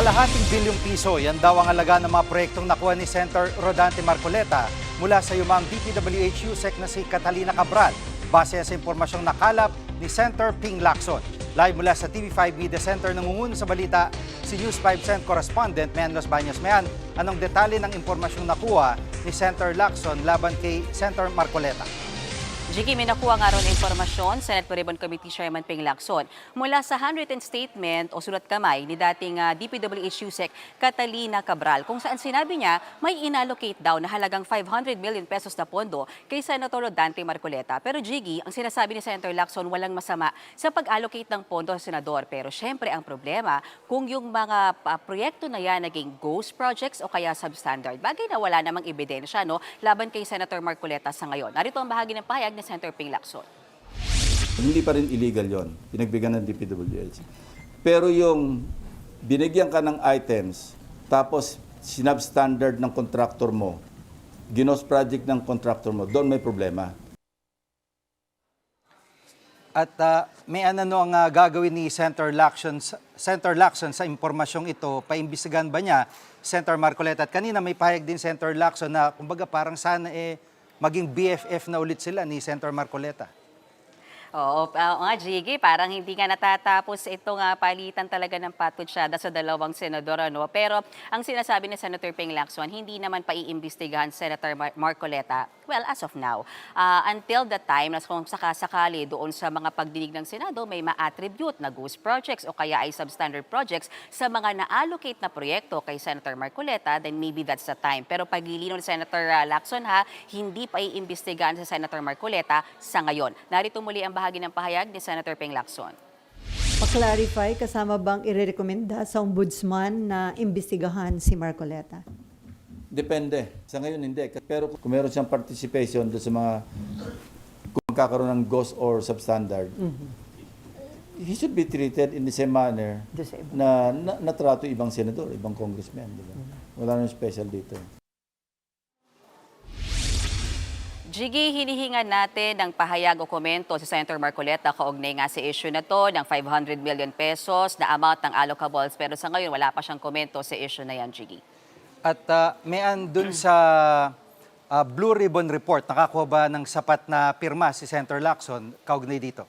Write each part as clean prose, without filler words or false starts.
Kalahating bilyong piso, yan daw ang halaga ng mga proyektong nakuha ni Senator Rodante Marcoleta mula sa yumang DPWH USEC na si Catalina Cabral, base sa impormasyong nakalap ni Senator Ping Lacson. Live mula sa TV5 Media Center, nangunguno sa balita si News 5 Cent correspondent Mean Los Baños. Mean, anong detalye ng impormasyong nakuha ni Senator Lacson laban kay Senator Marcoleta? Jiggy, may nakuha nga ron impormasyon, Senate Pro-Ribbon Committee Chairman Ping Lacson, mula sa handwritten statement o sulat kamay ni dating DPWH USEC Catalina Cabral, kung saan sinabi niya may inallocate daw na halagang 500 million pesos na pondo kay Senator Rodante Marcoleta. Pero Jiggy, ang sinasabi ni Senator Lacson walang masama sa pag-allocate ng pondo sa senador. Pero syempre ang problema, kung yung mga proyekto na yan naging ghost projects o kaya substandard, bagay na wala namang ebidensya laban kay Senator Marcoleta sa ngayon. Narito ang bahagi ng pahayag ni Senator Ping Lacson. Hindi pa rin illegal yon, pinagbigyan ng DPWH. Pero yung binigyan ka ng items, tapos sinubstandard ng contractor mo, ginos project ng contractor mo, doon may problema. At may ano ang gagawin ni Senator Lacson sa impormasyong ito? Paimbisigan ba niya Senator Marcoleta? At kanina may pahayag din Senator Lacson na kumbaga parang sana maging BFF na ulit sila ni Senator Marcoleta. Oo, nga Jiggy, parang hindi nga natatapos itong palitan talaga ng patutsyada sa dalawang senador. Pero ang sinasabi ni Senator Ping Lacson, hindi naman paiimbestigahan Senator Marcoleta, well, as of now. Until the time na kung sakasakali doon sa mga pagdinig ng Senado, may ma-attribute na ghost projects o kaya ay substandard projects sa mga na-allocate na proyekto kay Senator Marcoleta, then maybe that's the time. Pero paglilinaw ni Senator Lacson hindi paiimbestigahan sa Senator Marcoleta sa ngayon. Narito muli ang bahagi ng pahayag ni Senator Ping Lacson. Pa-clarify, kasama bang irerekomenda sa ombudsman na imbestigahan si Marcoleta? Depende. Sa ngayon hindi. Pero kung meron siyang participation doon sa mga kung magkakaroon ng ghost or substandard, he should be treated in the same manner na natrato ibang senador, ibang congressman. Diba? Wala nang special dito. Jiggy, hinihingan natin ng pahayag o komento si Senator Marcoleta kaugnay nga sa issue na to ng 500 million pesos na amount ng allocables. Pero sa ngayon, wala pa siyang komento sa issue na yan, Jiggy. At may dun sa Blue Ribbon Report, nakakuha ba ng sapat na pirma si Senator Lacson kaugnay dito?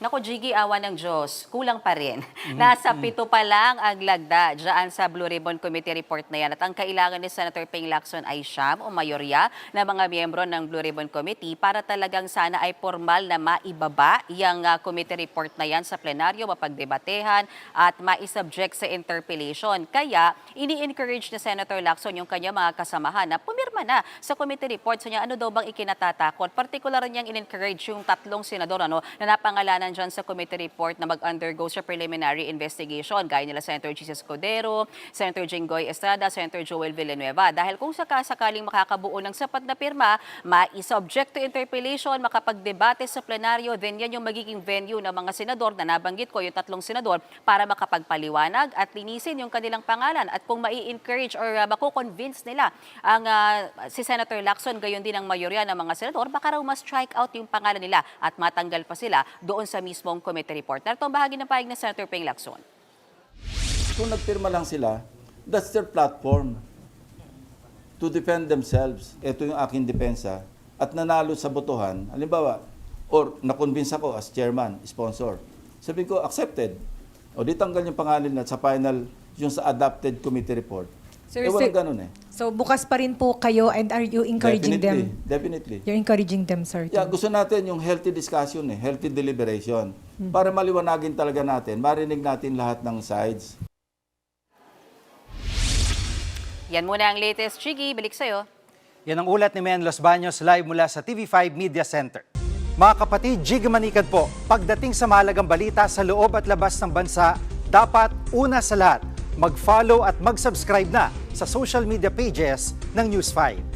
Naku, Jiggy, awa ng Diyos, kulang pa rin. Nasa 7 pa lang ang lagda dyan sa Blue Ribbon Committee report na yan. At ang kailangan ni Senator Ping Lacson ay siyam o mayorya na mga miyembro ng Blue Ribbon Committee para talagang sana ay formal na maibaba yung committee report na yan sa plenaryo, mapagdebatehan at maisubject sa interpellation. Kaya, ini-encourage ni Senator Lacson yung kanya mga kasamahan na pumirma na sa committee report. So niya, ano daw bang ikinatatakot? Partikular niyang in-encourage yung 3 senador na napangalanan dyan sa committee report na mag-undergo sa preliminary investigation, gaya nila Senator Jesus Codero, Senator Jinggoy Estrada, Senator Joel Villanueva. Dahil kung sakaling makakabuo ng sapat na pirma, ma-subject to interpellation, makapagdebate sa plenaryo, then yan yung magiging venue ng mga senador na nabanggit ko, yung 3 senador, para makapagpaliwanag at linisin yung kanilang pangalan. At kung mai-encourage or mako-convince nila ang si Senator Lacson, gayon din ang mayorya ng mga senador, baka raw ma-strike out yung pangalan nila at matanggal pa sila doon sa mismong committee report. Narito ang bahagi ng pahayag ng Senator Ping Lacson. Kung nagpirma lang sila, that's their platform to defend themselves. Ito yung aking depensa. At nanalo sa botohan, halimbawa, or na-convince ako as chairman, sponsor. Sabi ko, accepted. O di tanggal yung pangalan na sa final, yung sa adopted committee report. Sir, walang ganun So bukas pa rin po kayo and are you encouraging them? Definitely. You're encouraging them, sir. Yeah, gusto natin yung healthy discussion, healthy deliberation. Para maliwanagin talaga natin, marinig natin lahat ng sides. Yan muna ang latest, Jiggy. Balik sa'yo. Yan ang ulat ni Mean Los Baños live mula sa TV5 Media Center. Mga kapatid, Jiggy Manikad po, pagdating sa mahalagang balita sa loob at labas ng bansa, dapat una sa lahat, mag-follow at mag-subscribe na sa social media pages ng News 5.